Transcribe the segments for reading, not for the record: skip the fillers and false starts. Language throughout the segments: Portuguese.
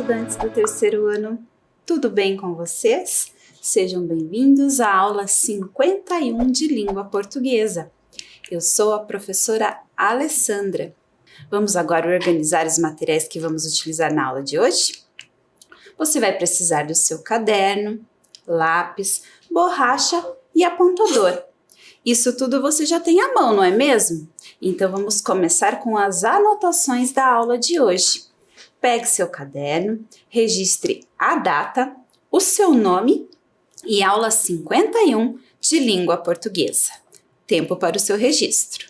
estudantes do terceiro ano, tudo bem com vocês? Sejam bem-vindos à aula 51 de língua portuguesa. Eu sou a professora Alessandra. Vamos agora organizar os materiais que vamos utilizar na aula de hoje? Você vai precisar do seu caderno, lápis, borracha e apontador. Isso tudo você já tem à mão, não é mesmo? Então vamos começar com as anotações da aula de hoje. Pegue seu caderno, registre a data, o seu nome e aula 51 de língua portuguesa. Tempo para o seu registro.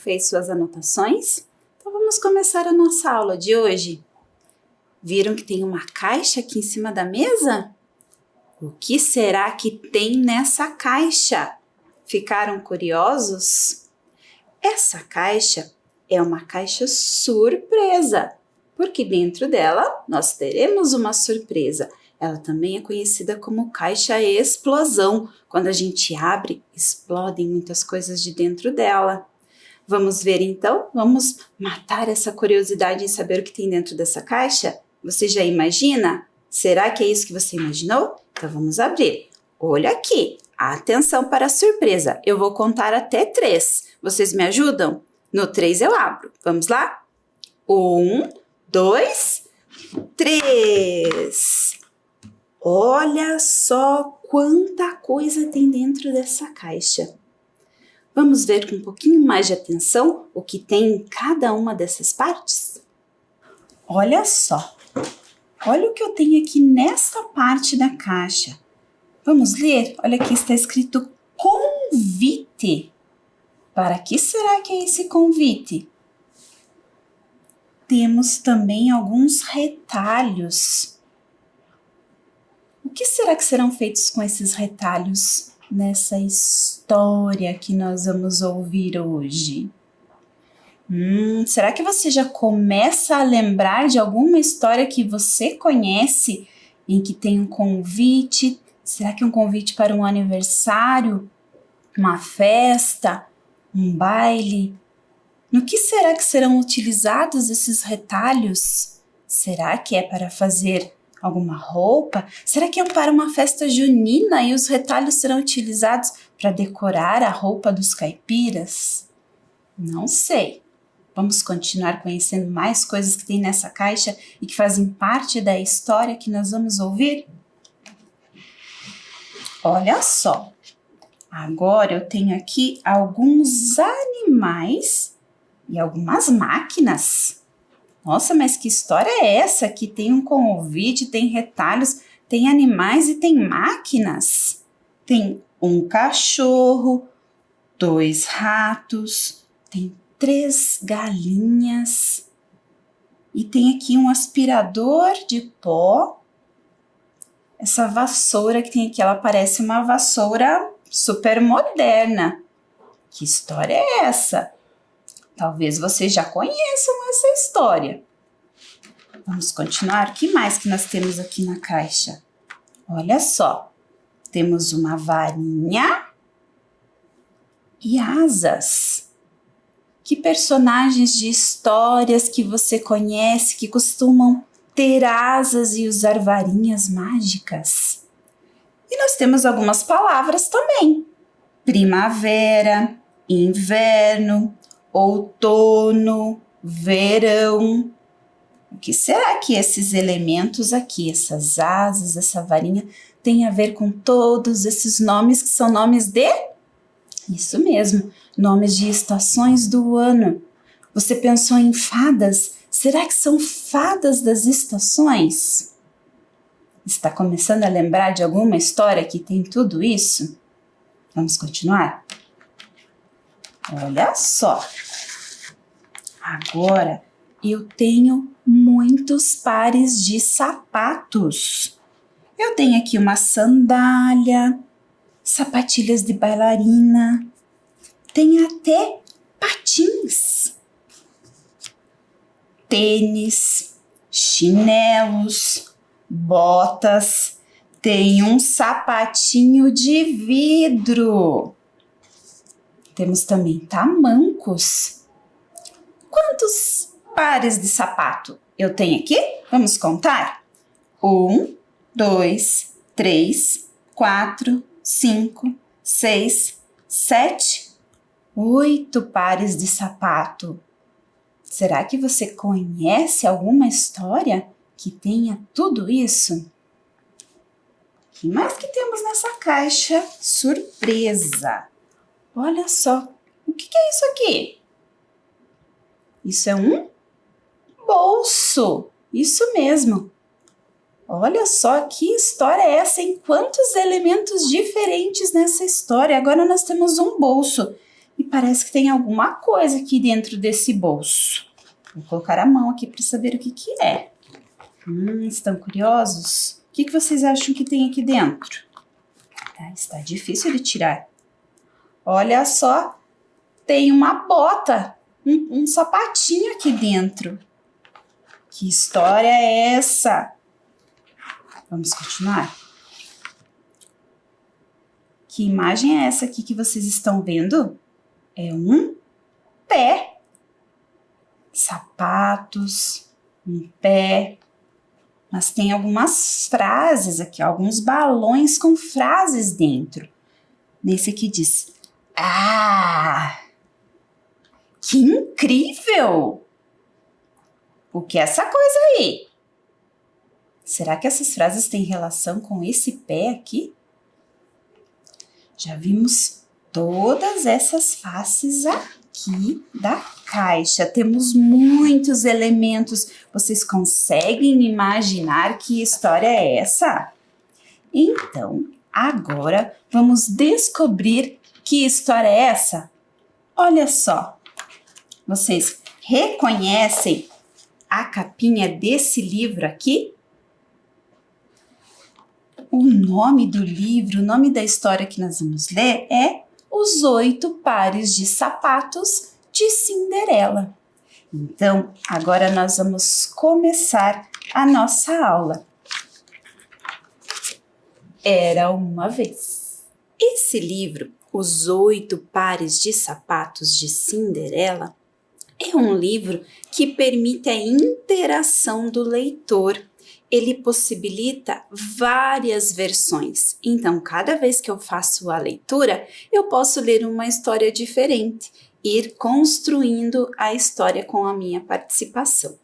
Fez suas anotações? Então vamos começar a nossa aula de hoje. Viram que tem uma caixa aqui em cima da mesa? O que será que tem nessa caixa? Ficaram curiosos? Essa caixa é uma caixa surpresa. porque dentro dela nós teremos uma surpresa. Ela também é conhecida como caixa explosão. Quando a gente abre, explodem muitas coisas de dentro dela. Vamos ver então? Vamos matar essa curiosidade em saber o que tem dentro dessa caixa? Você já imagina? Será que é isso que você imaginou? Então vamos abrir. Olha aqui, atenção para a surpresa. Eu vou contar até 3. Vocês me ajudam? No 3 eu abro. Vamos lá? 1, 2, 3. Olha só quanta coisa tem dentro dessa caixa. Vamos ver com um pouquinho mais de atenção o que tem em cada uma dessas partes? Olha só. Olha o que eu tenho aqui nessa parte da caixa. Vamos ler? Olha aqui, está escrito convite. Para que será que é esse convite? Temos também alguns retalhos. O que será que serão feitos com esses retalhos nessa história que nós vamos ouvir hoje? Será que você já começa a lembrar de alguma história que você conhece em que tem um convite? Será que é um convite para um aniversário, uma festa, um baile? No que será que serão utilizados esses retalhos? Será que é para fazer alguma roupa? Será que é para uma festa junina e os retalhos serão utilizados para decorar a roupa dos caipiras? Não sei. Vamos continuar conhecendo mais coisas que tem nessa caixa e que fazem parte da história que nós vamos ouvir? Olha só, agora eu tenho aqui alguns animais e algumas máquinas. Nossa, mas que história é essa? Que tem um convite, tem retalhos, tem animais e tem máquinas. Tem um cachorro, 2 ratos, tem 3 galinhas e tem aqui um aspirador de pó. Essa vassoura que tem aqui, ela parece uma vassoura super moderna. Que história é essa? Talvez vocês já conheçam essa história. Vamos continuar. O que mais que nós temos aqui na caixa? Olha só, temos uma varinha e asas. Que personagens de histórias que você conhece que costumam ter asas e usar varinhas mágicas? E nós temos algumas palavras também. Primavera, inverno, outono, verão. O que será que esses elementos aqui, essas asas, essa varinha, tem a ver com todos esses nomes que são nomes de... Isso mesmo, nomes de estações do ano. Você pensou em fadas? Será que são fadas das estações? Está começando a lembrar de alguma história que tem tudo isso? Vamos continuar? Olha só. Agora eu tenho muitos pares de sapatos. Eu tenho aqui uma sandália, sapatilhas de bailarina, tem até patins, tênis, chinelos, botas, tem um sapatinho de vidro. Temos também tamancos. Quantos pares de sapato eu tenho aqui? Vamos contar? 1, 2, 3, 4, 5, 6, 7, 8 pares de sapato. Será que você conhece alguma história que tenha tudo isso? O que mais que temos nessa caixa? Surpresa! Olha só, o que é isso aqui? Isso é um bolso, isso mesmo. Olha só que história é essa, em quantos elementos diferentes nessa história. Agora nós temos um bolso e parece que tem alguma coisa aqui dentro desse bolso. Vou colocar a mão aqui para saber o que é. Estão curiosos? O que vocês acham que tem aqui dentro? Está difícil de tirar. Olha só, tem uma bota, um sapatinho aqui dentro. Que história é essa? Vamos continuar? Que imagem é essa aqui que vocês estão vendo? É um pé. Sapatos, um pé. Mas tem algumas frases aqui, alguns balões com frases dentro. Nesse aqui diz: Ah! Que incrível! O que é essa coisa aí? Será que essas frases têm relação com esse pé aqui? Já vimos todas essas faces aqui da caixa. Temos muitos elementos. Vocês conseguem imaginar que história é essa? Então, agora vamos descobrir que história é essa. Olha só, vocês reconhecem a capinha desse livro aqui? O nome do livro, o nome da história que nós vamos ler é Os 8 Pares de Sapatos de Cinderela. Então, agora nós vamos começar a nossa aula. Era uma vez. Esse livro, Os 8 Pares de Sapatos de Cinderela, é um livro que permite a interação do leitor. Ele possibilita várias versões. Então, cada vez que eu faço a leitura, eu posso ler uma história diferente, ir construindo a história com a minha participação.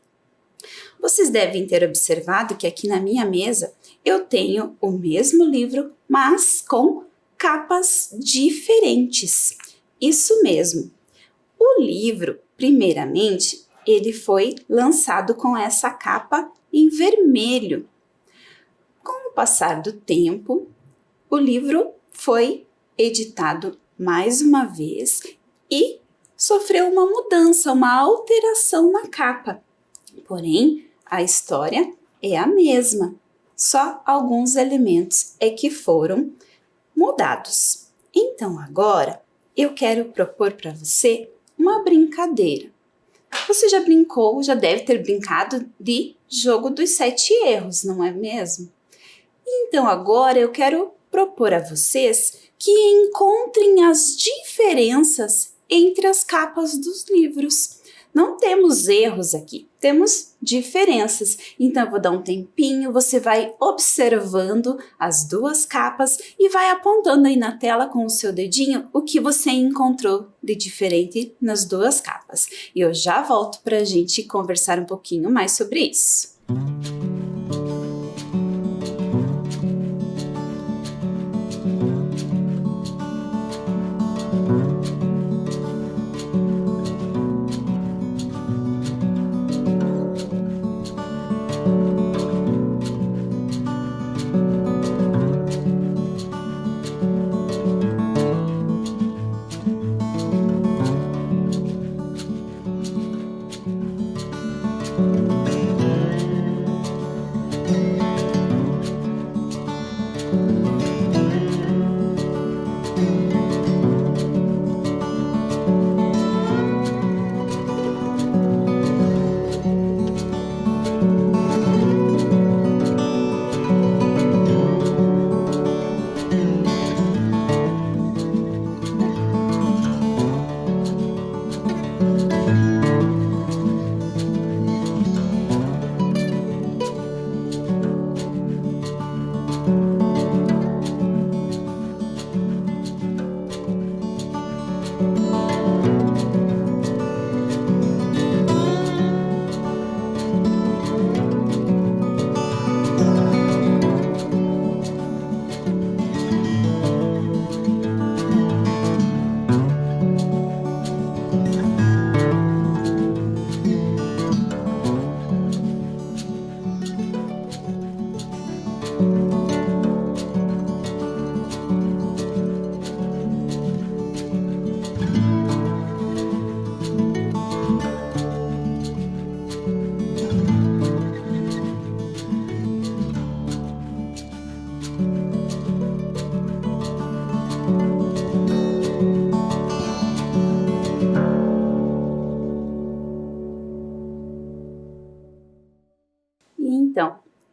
Vocês devem ter observado que aqui na minha mesa eu tenho o mesmo livro, mas com capas diferentes. Isso mesmo. O livro, primeiramente, ele foi lançado com essa capa em vermelho. Com o passar do tempo, o livro foi editado mais uma vez e sofreu uma mudança, uma alteração na capa. Porém, a história é a mesma, só alguns elementos é que foram mudados. Então, agora, eu quero propor para você uma brincadeira. Você já brincou, já deve ter brincado de jogo dos 7 erros, não é mesmo? Então agora eu quero propor a vocês que encontrem as diferenças entre as capas dos livros. Não temos erros aqui, temos diferenças. Então eu vou dar um tempinho, você vai observando as duas capas e vai apontando aí na tela com o seu dedinho o que você encontrou de diferente nas duas capas. E eu já volto para a gente conversar um pouquinho mais sobre isso.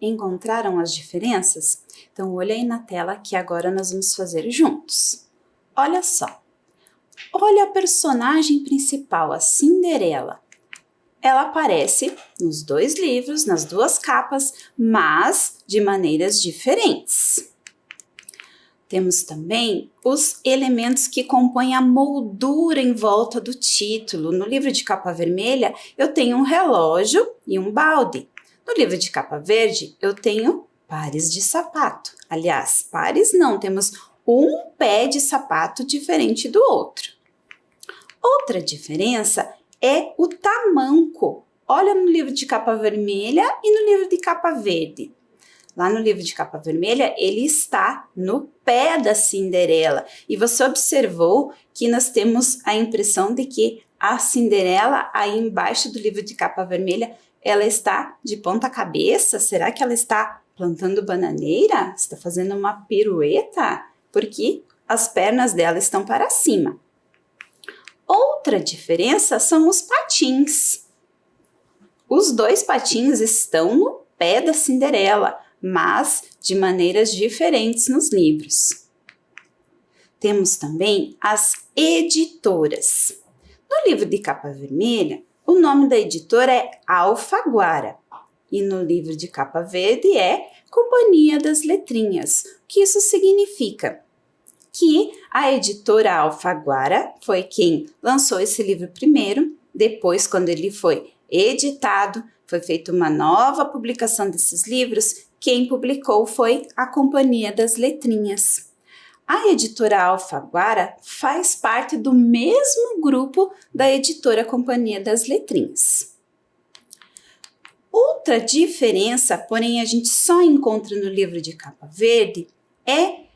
Encontraram as diferenças? Então, olha aí na tela que agora nós vamos fazer juntos. Olha só. Olha a personagem principal, a Cinderela. Ela aparece nos 2 livros, nas 2 capas, mas de maneiras diferentes. Temos também os elementos que compõem a moldura em volta do título. No livro de capa vermelha, eu tenho um relógio e um balde. No livro de capa verde, eu tenho pares de sapato. Aliás, pares não, temos um pé de sapato diferente do outro. Outra diferença é o tamanco. Olha no livro de capa vermelha e no livro de capa verde. Lá no livro de capa vermelha, ele está no pé da Cinderela. E você observou que nós temos a impressão de que a Cinderela, aí embaixo do livro de capa vermelha, ela está de ponta cabeça? Será que ela está plantando bananeira? Está fazendo uma pirueta? Porque as pernas dela estão para cima. Outra diferença são os patins. Os 2 patins estão no pé da Cinderela, mas de maneiras diferentes nos livros. Temos também as editoras. No livro de capa vermelha, o nome da editora é Alfaguara e no livro de capa verde é Companhia das Letrinhas. O que isso significa? Que a editora Alfaguara foi quem lançou esse livro primeiro, depois, quando ele foi editado, foi feita uma nova publicação desses livros, quem publicou foi a Companhia das Letrinhas. A editora Alfaguara faz parte do mesmo grupo da editora Companhia das Letrinhas. Outra diferença, porém a gente só encontra no livro de capa verde, é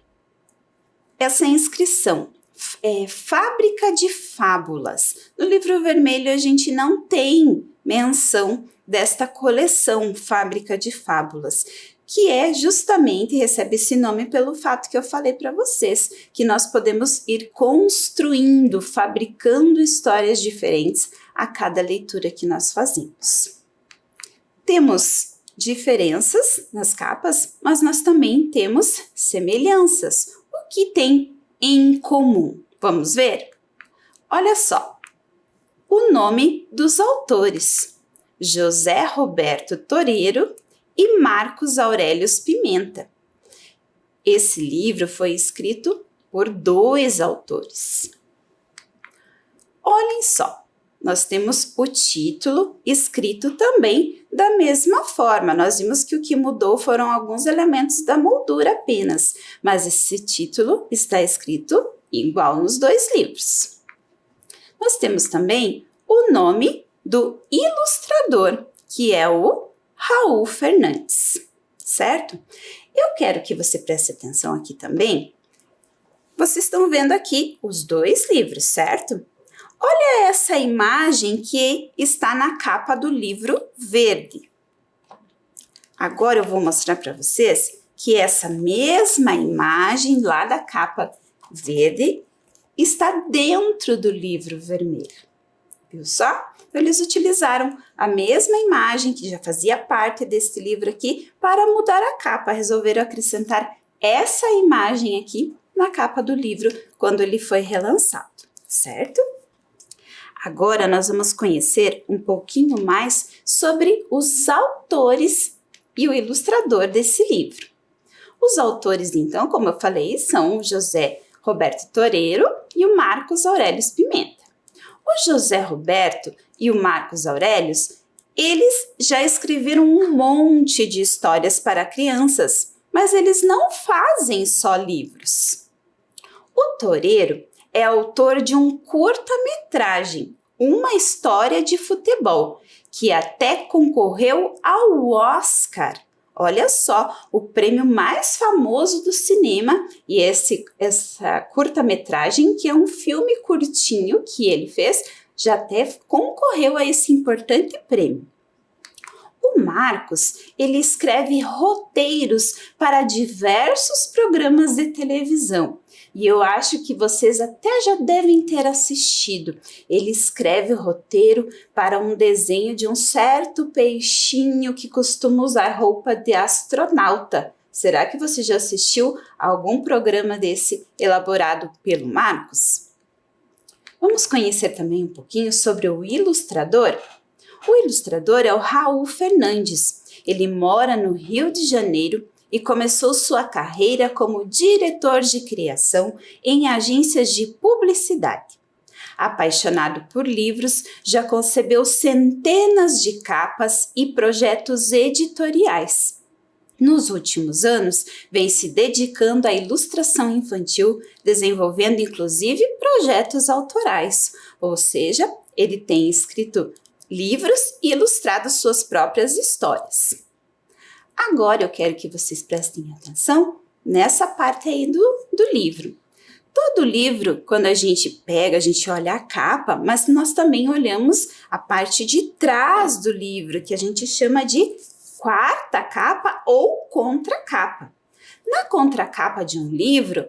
essa inscrição, Fábrica de Fábulas. No livro vermelho a gente não tem menção desta coleção Fábrica de Fábulas, que justamente recebe esse nome pelo fato que eu falei para vocês, que nós podemos ir construindo, fabricando histórias diferentes a cada leitura que nós fazemos. Temos diferenças nas capas, mas nós também temos semelhanças. O que tem em comum? Vamos ver? Olha só, o nome dos autores, José Roberto Toreiro e Marcos Aurelius Pimenta. Esse livro foi escrito por 2 autores. Olhem só, nós temos o título escrito também da mesma forma. Nós vimos que o que mudou foram alguns elementos da moldura apenas, mas esse título está escrito igual nos 2 livros. Nós temos também o nome do ilustrador, que é o Raul Fernandes, certo? Eu quero que você preste atenção aqui também. Vocês estão vendo aqui os 2 livros, certo? Olha essa imagem que está na capa do livro verde. Agora eu vou mostrar para vocês que essa mesma imagem lá da capa verde está dentro do livro vermelho. Viu só? Eles utilizaram a mesma imagem que já fazia parte desse livro aqui para mudar a capa. Resolveram acrescentar essa imagem aqui na capa do livro quando ele foi relançado, certo? Agora nós vamos conhecer um pouquinho mais sobre os autores e o ilustrador desse livro. Os autores, então, como eu falei, são o José Roberto Toreiro e o Marcos Aurelius Pimenta. O José Roberto e o Marcos Aurelius, eles já escreveram um monte de histórias para crianças, mas eles não fazem só livros. O Toreiro é autor de um curta-metragem, Uma História de Futebol, que até concorreu ao Oscar. Olha só, o prêmio mais famoso do cinema, e essa curta-metragem, que é um filme curtinho que ele fez, já até concorreu a esse importante prêmio. O Marcos, ele escreve roteiros para diversos programas de televisão. e eu acho que vocês até já devem ter assistido. Ele escreve o roteiro para um desenho de um certo peixinho que costuma usar roupa de astronauta. Será que você já assistiu a algum programa desse elaborado pelo Marcos? Vamos conhecer também um pouquinho sobre o ilustrador? O ilustrador é o Raul Fernandes. Ele mora no Rio de Janeiro e começou sua carreira como diretor de criação em agências de publicidade. Apaixonado por livros, já concebeu centenas de capas e projetos editoriais. Nos últimos anos, vem se dedicando à ilustração infantil, desenvolvendo inclusive projetos autorais, ou seja, ele tem escrito livros e ilustrado suas próprias histórias. Agora eu quero que vocês prestem atenção nessa parte aí do livro. Todo livro, quando a gente pega, a gente olha a capa, mas nós também olhamos a parte de trás do livro, que a gente chama de quarta capa ou contracapa. Na contracapa de um livro,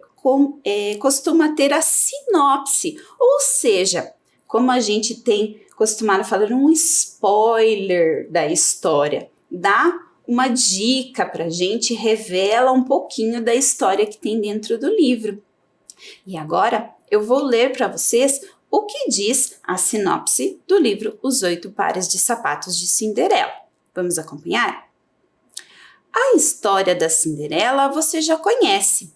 costuma ter a sinopse, ou seja, como a gente tem costumado falar, um spoiler da história, dá uma dica para a gente, revela um pouquinho da história que tem dentro do livro. E agora eu vou ler para vocês o que diz a sinopse do livro Os 8 Pares de Sapatos de Cinderela. Vamos acompanhar? A história da Cinderela você já conhece.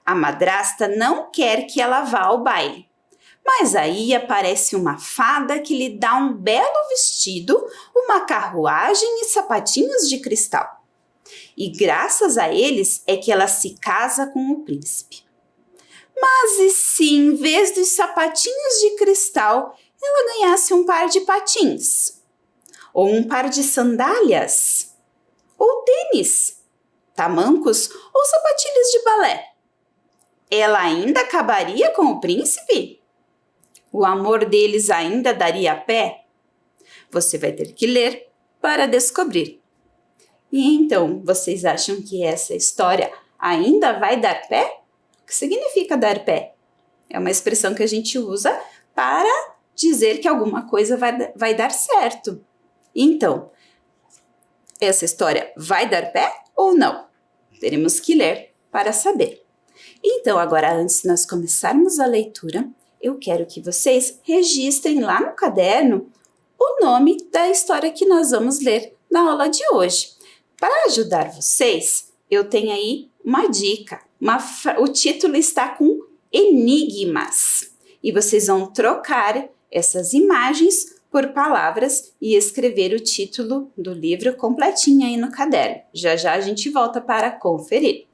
A madrasta não quer que ela vá ao baile. Mas aí aparece uma fada que lhe dá um belo vestido, uma carruagem e sapatinhos de cristal. E graças a eles é que ela se casa com o príncipe. Mas e se, em vez dos sapatinhos de cristal, ela ganhasse um par de patins? Ou um par de sandálias? Ou tênis? Tamancos ou sapatilhas de balé? Ela ainda acabaria com o príncipe? O amor deles ainda daria pé? Você vai ter que ler para descobrir. E então, vocês acham que essa história ainda vai dar pé? O que significa dar pé? É uma expressão que a gente usa para dizer que alguma coisa vai dar certo. Então, essa história vai dar pé ou não? Teremos que ler para saber. Então, agora, antes de nós começarmos a leitura, eu quero que vocês registrem lá no caderno o nome da história que nós vamos ler na aula de hoje. Para ajudar vocês, eu tenho aí uma dica. O título está com enigmas. E vocês vão trocar essas imagens por palavras e escrever o título do livro completinho aí no caderno. Já já a gente volta para conferir.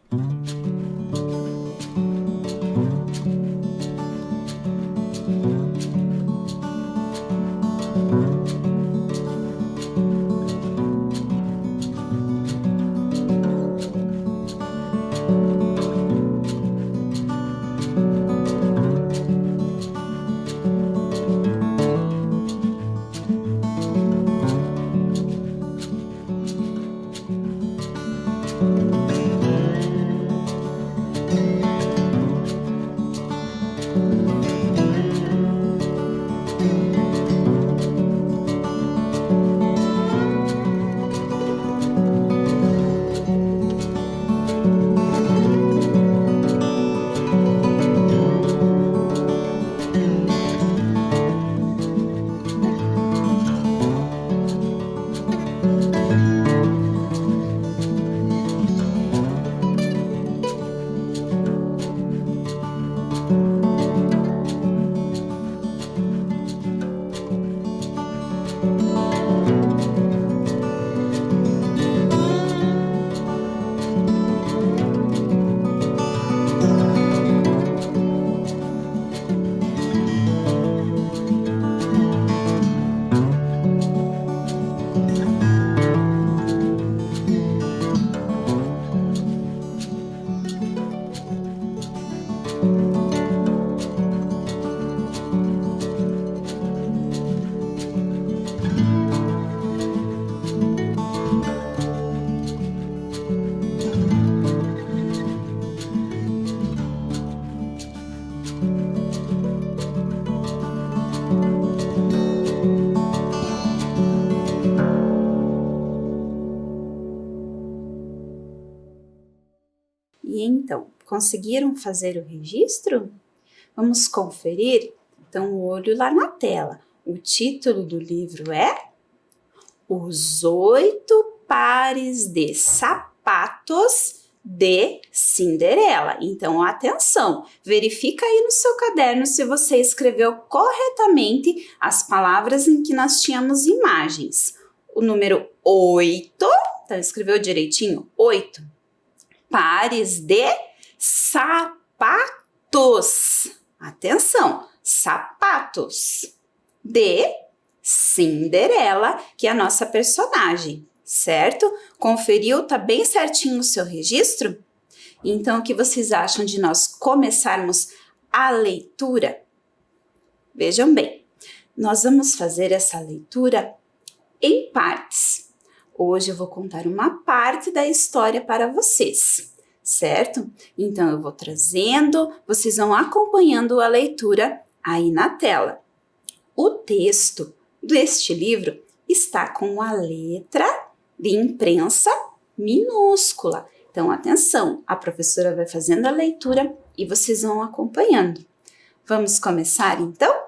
então? Conseguiram fazer o registro? Vamos conferir? Então, o olho lá na tela. O título do livro é Os 8 Pares de Sapatos de Cinderela. Então, atenção, verifica aí no seu caderno se você escreveu corretamente as palavras em que nós tínhamos imagens. O número 8, então escreveu direitinho? 8 pares de sapatos. Atenção, sapatos de Cinderela, que é a nossa personagem, certo? Conferiu? Tá bem certinho o seu registro? Então, o que vocês acham de nós começarmos a leitura? Vejam bem, nós vamos fazer essa leitura em partes. Hoje eu vou contar uma parte da história para vocês, certo? Então, eu vou trazendo, vocês vão acompanhando a leitura aí na tela. O texto deste livro está com a letra de imprensa minúscula. Então, atenção, a professora vai fazendo a leitura e vocês vão acompanhando. Vamos começar, então?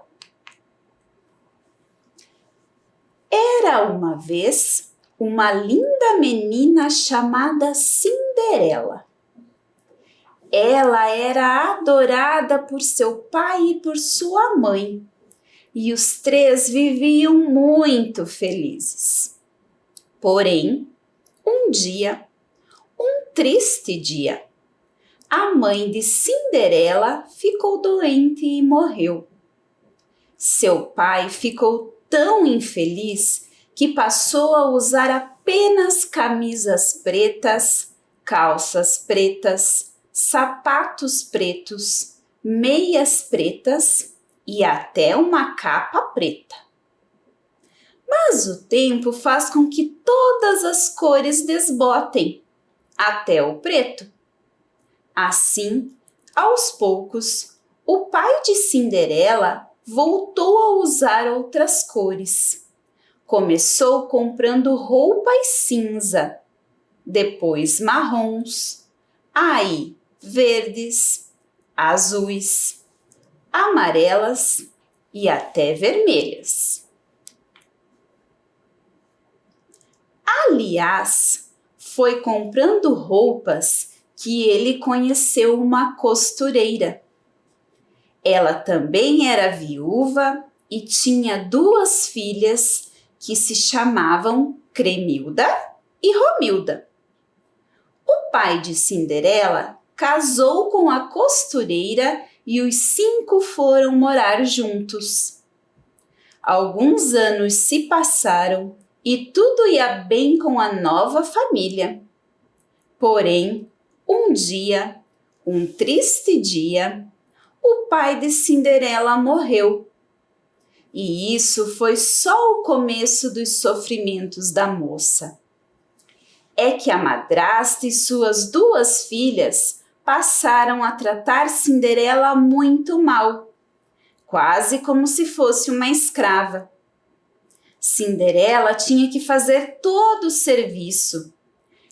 Era uma vez uma linda menina chamada Cinderela. Ela era adorada por seu pai e por sua mãe, e os três viviam muito felizes. Porém, um triste dia, a mãe de Cinderela ficou doente e morreu. Seu pai ficou tão infeliz que passou a usar apenas camisas pretas, calças pretas, sapatos pretos, meias pretas e até uma capa preta. Mas o tempo faz com que todas as cores desbotem, até o preto. Assim, aos poucos, o pai de Cinderela voltou a usar outras cores. Começou comprando roupas cinza, depois marrons, aí verdes, azuis, amarelas e até vermelhas. Aliás, foi comprando roupas que ele conheceu uma costureira. Ela também era viúva e tinha 2 filhas que se chamavam Cremilda e Romilda. O pai de Cinderela casou com a costureira e os 5 foram morar juntos. Alguns anos se passaram e tudo ia bem com a nova família. Porém, um triste dia, o pai de Cinderela morreu. E isso foi só o começo dos sofrimentos da moça. É que a madrasta e suas 2 filhas passaram a tratar Cinderela muito mal, quase como se fosse uma escrava. Cinderela tinha que fazer todo o serviço.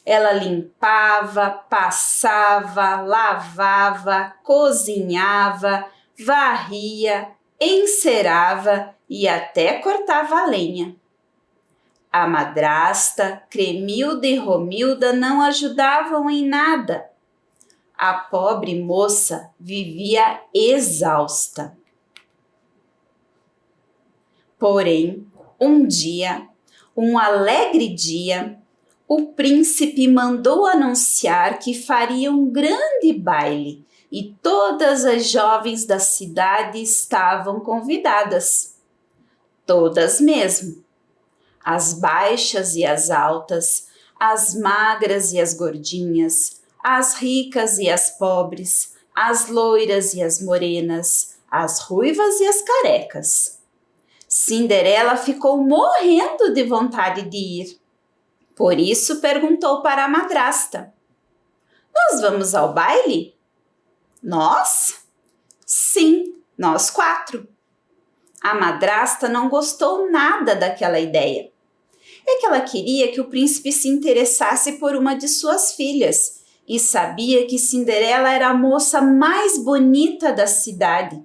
Ela limpava, passava, lavava, cozinhava, varria, encerava e até cortava a lenha. A madrasta, Cremilda e Romilda não ajudavam em nada. A pobre moça vivia exausta. Porém, um alegre dia, o príncipe mandou anunciar que faria um grande baile e todas as jovens da cidade estavam convidadas. Todas mesmo. As baixas e as altas, as magras e as gordinhas, as ricas e as pobres, as loiras e as morenas, as ruivas e as carecas. Cinderela ficou morrendo de vontade de ir. Por isso perguntou para a madrasta: "Nós vamos ao baile?" "Nós?" "Sim, nós 4. A madrasta não gostou nada daquela ideia. É que ela queria que o príncipe se interessasse por uma de suas filhas e sabia que Cinderela era a moça mais bonita da cidade.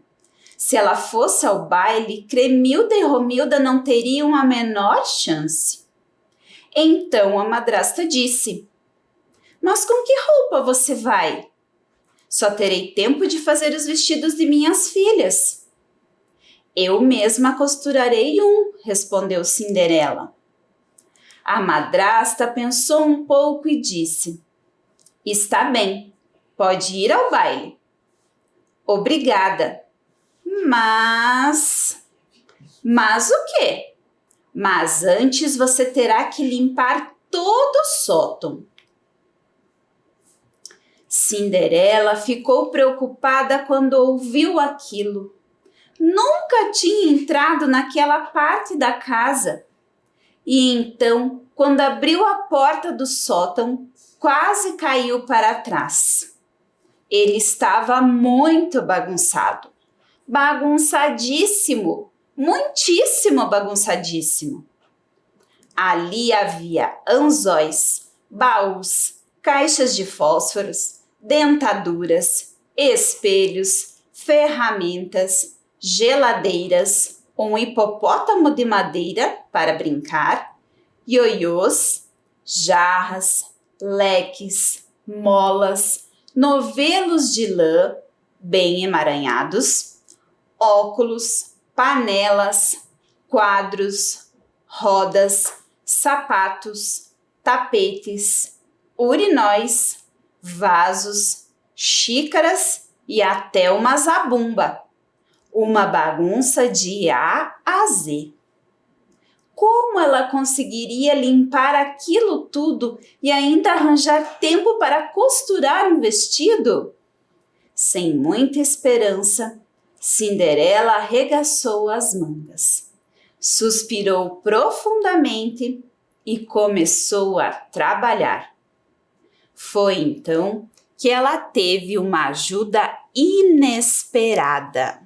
Se ela fosse ao baile, Cremilda e Romilda não teriam a menor chance. Então a madrasta disse: Mas com que roupa você vai? Só terei tempo de fazer os vestidos de minhas filhas. Eu mesma costurarei um, respondeu Cinderela. A madrasta pensou um pouco e disse: Está bem, pode ir ao baile. Obrigada. Mas o quê? Mas antes você terá que limpar todo o sótão. Cinderela ficou preocupada quando ouviu aquilo. Nunca tinha entrado naquela parte da casa. E então, quando abriu a porta do sótão, quase caiu para trás. Ele estava muito bagunçado. Bagunçadíssimo, muitíssimo bagunçadíssimo. Ali havia anzóis, baús, caixas de fósforos, dentaduras, espelhos, ferramentas, geladeiras, um hipopótamo de madeira para brincar, ioiôs, jarras, leques, molas, novelos de lã bem emaranhados, óculos, panelas, quadros, rodas, sapatos, tapetes, urinóis, vasos, xícaras e até uma zabumba. Uma bagunça de A a Z. Como ela conseguiria limpar aquilo tudo e ainda arranjar tempo para costurar um vestido? Sem muita esperança, Cinderela arregaçou as mangas, suspirou profundamente e começou a trabalhar. Foi então que ela teve uma ajuda inesperada.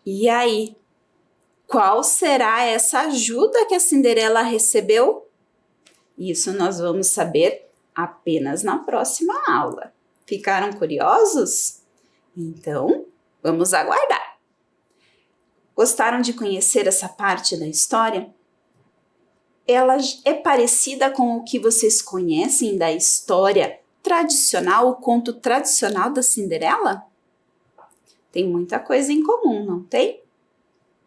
E aí, qual será essa ajuda que a Cinderela recebeu? Isso nós vamos saber apenas na próxima aula. Ficaram curiosos? Então, vamos aguardar. Gostaram de conhecer essa parte da história? Ela é parecida com o que vocês conhecem da história tradicional, o conto tradicional da Cinderela? Tem muita coisa em comum, não tem?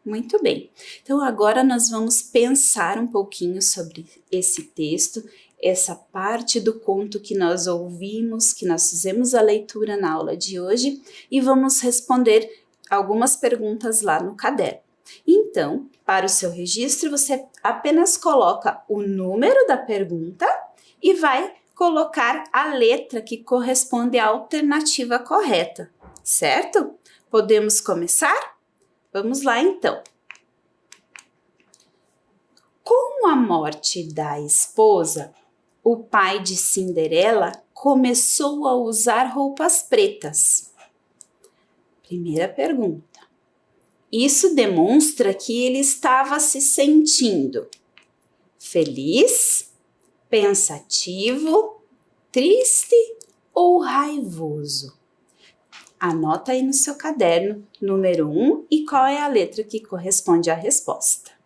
Muito bem. Então, agora nós vamos pensar um pouquinho sobre esse texto, essa parte do conto que nós ouvimos, que nós fizemos a leitura na aula de hoje e vamos responder algumas perguntas lá no caderno. Então, para o seu registro, você apenas coloca o número da pergunta e vai colocar a letra que corresponde à alternativa correta, certo? Podemos começar? Vamos lá, então. Com a morte da esposa, o pai de Cinderela começou a usar roupas pretas. Primeira pergunta. Isso demonstra que ele estava se sentindo feliz, pensativo, triste ou raivoso? Anota aí no seu caderno número 1 e qual é a letra que corresponde à resposta.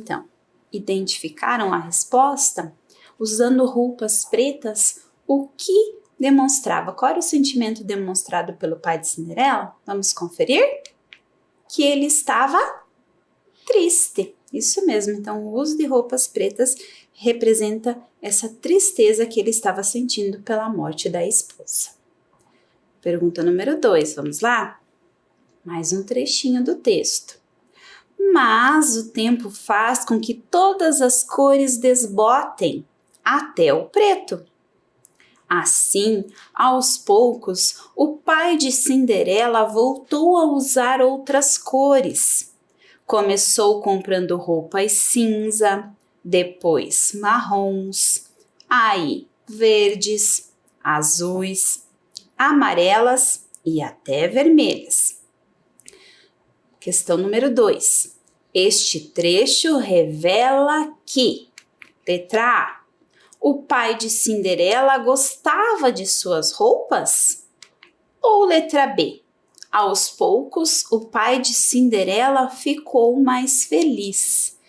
Então, identificaram a resposta? Usando roupas pretas, O que demonstrava? Qual era o sentimento demonstrado pelo pai de Cinderela? Vamos conferir? Que ele estava triste. Isso mesmo, então o uso de roupas pretas representa essa tristeza que ele estava sentindo pela morte da esposa. Pergunta número 2, vamos lá? Mais um trechinho do texto. Mas o tempo faz com que todas as cores desbotem, até o preto. Assim, aos poucos, o pai de Cinderela voltou a usar outras cores. Começou comprando roupas cinza, depois marrons, aí verdes, azuis, amarelas e até vermelhas. Questão número 2. Este trecho revela que, letra A, o pai de Cinderela gostava de suas roupas? Ou letra B, aos poucos o pai de Cinderela ficou mais feliz?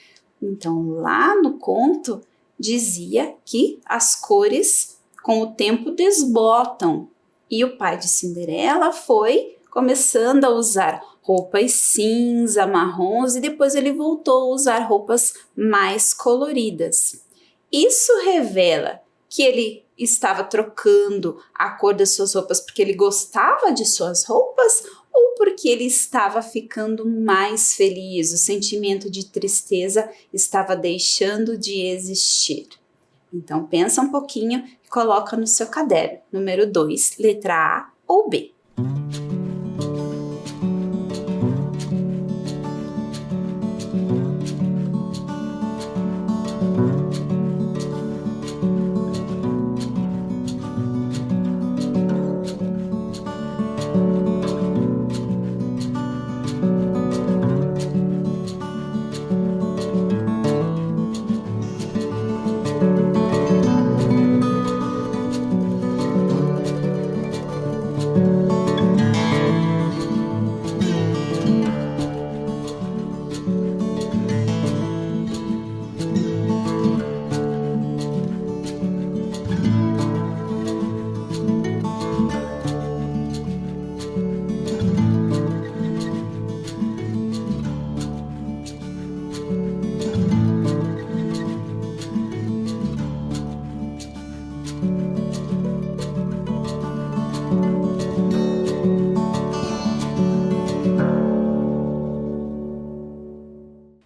Então, lá no conto, dizia que as cores com o tempo desbotam e o pai de Cinderela foi começando a usar roupas cinza, marrons e depois ele voltou a usar roupas mais coloridas. Isso revela que ele estava trocando a cor das suas roupas porque ele gostava de suas roupas ou porque ele estava ficando mais feliz, o sentimento de tristeza estava deixando de existir. Então pensa um pouquinho e coloca no seu caderno. Número 2, letra A ou B.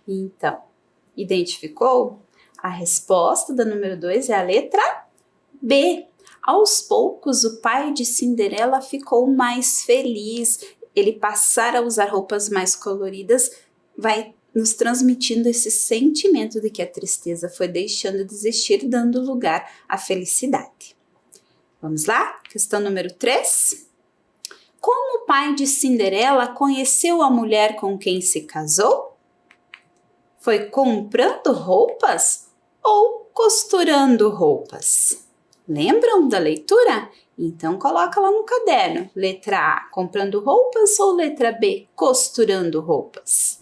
Então, identificou? A resposta da número 2 é a letra B. Aos poucos, o pai de Cinderela ficou mais feliz. Ele passar a usar roupas mais coloridas vai nos transmitindo esse sentimento de que a tristeza foi deixando de existir, dando lugar à felicidade. Vamos lá? Questão número 3. Como o pai de Cinderela conheceu a mulher com quem se casou? Foi comprando roupas ou costurando roupas? Lembram da leitura? Então coloca lá no caderno. Letra A, comprando roupas ou letra B, costurando roupas?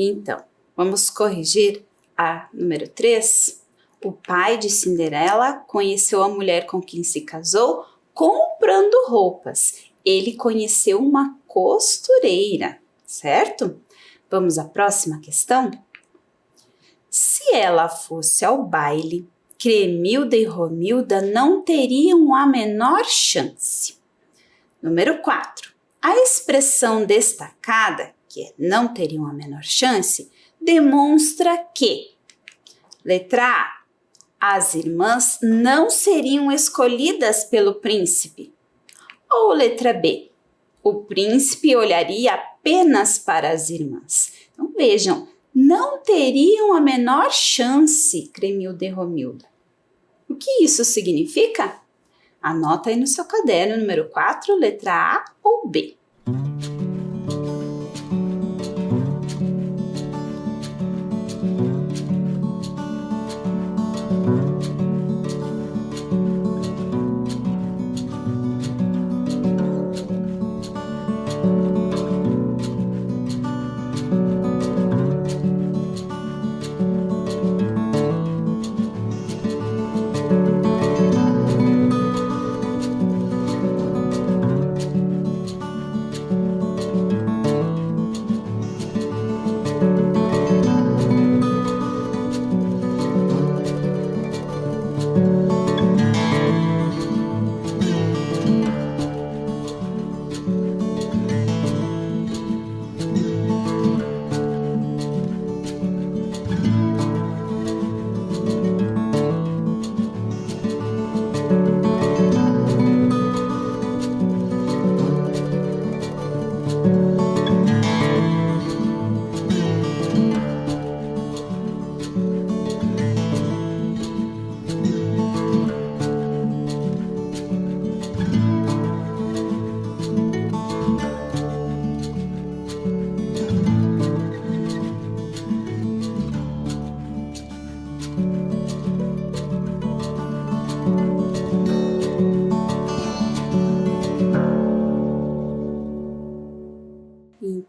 Então, vamos corrigir a número 3. O pai de Cinderela conheceu a mulher com quem se casou comprando roupas. Ele conheceu uma costureira. certo? Vamos à próxima questão? Se ela fosse ao baile, Cremilda e Romilda não teriam a menor chance. Número 4. A expressão destacada, que é não teriam a menor chance, demonstra que, letra A, as irmãs não seriam escolhidas pelo príncipe. Ou letra B, o príncipe olharia apenas para as irmãs. Então vejam, não teriam a menor chance, Cremilda e Romilda. O que isso significa? Anota aí no seu caderno, número 4, letra A ou B.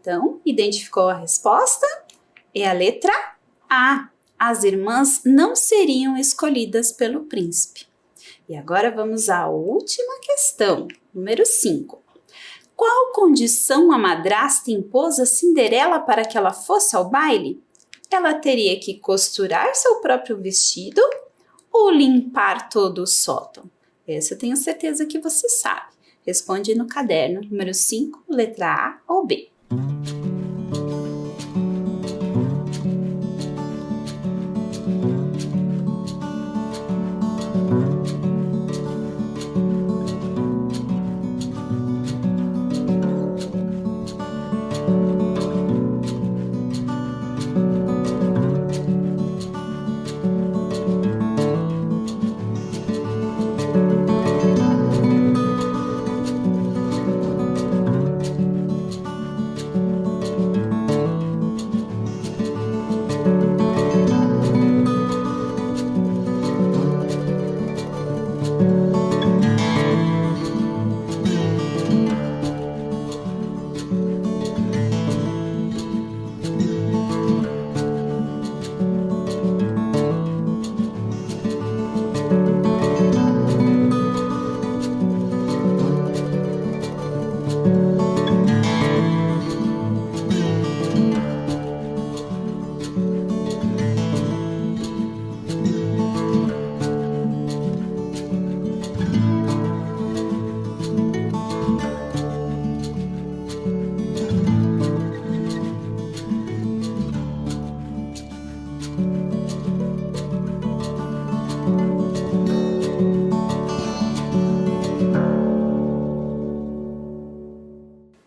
Então, identificou a resposta? É a letra A. As irmãs não seriam escolhidas pelo príncipe. E agora vamos à última questão, número 5. Qual condição a madrasta impôs a Cinderela para que ela fosse ao baile? Ela teria que costurar seu próprio vestido ou limpar todo o sótão? Essa eu tenho certeza que você sabe. Responde no caderno, número 5, letra A ou B.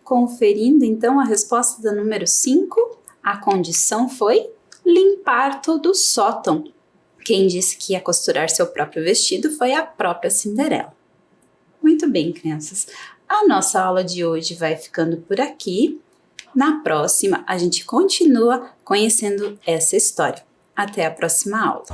Conferindo então a resposta da número 5, a condição foi limpar todo o sótão. Quem disse que ia costurar seu próprio vestido foi a própria Cinderela. Muito bem, crianças. A nossa aula de hoje vai ficando por aqui. Na próxima, a gente continua conhecendo essa história. Até a próxima aula.